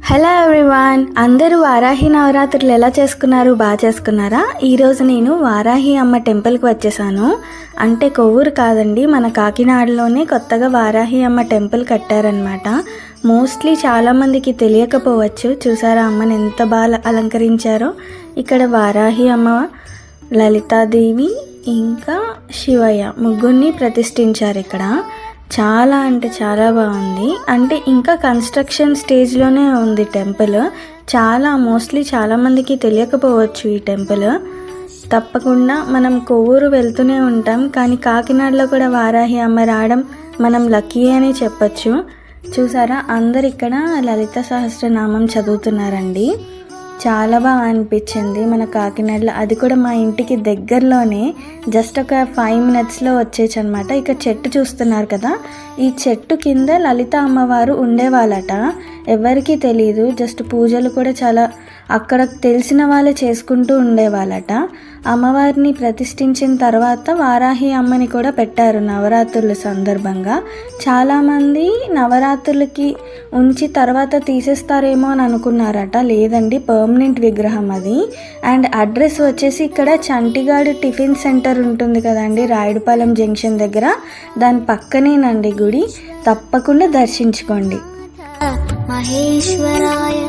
Hello everyone, అందరూ వారాహి నవరాత్రులు ఎలా చేసుకున్నారు? బాగా చేసుకున్నారా? ఈరోజు నేను వారాహి అమ్మ టెంపుల్కి వచ్చేసాను. అంటే కొవ్వూరు కాదండి, మన కాకినాడలోనే కొత్తగా వారాహి అమ్మ టెంపుల్ కట్టారనమాట. మోస్ట్లీ చాలామందికి తెలియకపోవచ్చు. చూసారా అమ్మని ఎంత బాగా అలంకరించారో. ఇక్కడ వారాహి అమ్మ, లలితాదేవి ఇంకా శివయ్య ముగ్గురిని ప్రతిష్ఠించారు ఇక్కడ. చాలా అంటే చాలా బాగుంది. అంటే ఇంకా కన్స్ట్రక్షన్ స్టేజ్లోనే ఉంది టెంపుల్. మోస్ట్లీ చాలామందికి తెలియకపోవచ్చు ఈ టెంపుల్. తప్పకుండా మనం కొవ్వూరు వెళ్తూనే ఉంటాం, కానీ కాకినాడలో కూడా వారాహి అమ్మ రావడం మనం లక్కీ అని చెప్పచ్చు. చూసారా, అందరు ఇక్కడ లలిత సహస్రనామం చదువుతున్నారండి. చాలా బాగా అనిపించింది మన కాకినాడలో. అది కూడా మా ఇంటికి దగ్గరలోనే, జస్ట్ ఒక 5 minutesలో వచ్చేయచ్చు అనమాట. ఇక చెట్టు చూస్తున్నారు కదా, ఈ చెట్టు కింద లలిత అమ్మవారు ఉండేవాళ్ళట. ఎవరికీ తెలియదు. జస్ట్ పూజలు కూడా చాలా అక్కడ తెలిసిన వాళ్ళే చేసుకుంటూ ఉండేవాళ్ళట. అమ్మవారిని ప్రతిష్ఠించిన తర్వాత వారాహి అమ్మని కూడా పెట్టారు నవరాత్రుల సందర్భంగా. చాలామంది నవరాత్రులకి ఉంచి తర్వాత తీసేస్తారేమో అని అనుకున్నారట. లేదండి, పర్మనెంట్ విగ్రహం అది. అండ్ అడ్రస్ వచ్చేసి ఇక్కడ చంటిగాడు టిఫిన్ సెంటర్ ఉంటుంది కదండి, రాయుడుపాలెం జంక్షన్ దగ్గర, దాని పక్కనేనండి గుడి. తప్పకుండా దర్శించుకోండి. మహేశ్వరాయ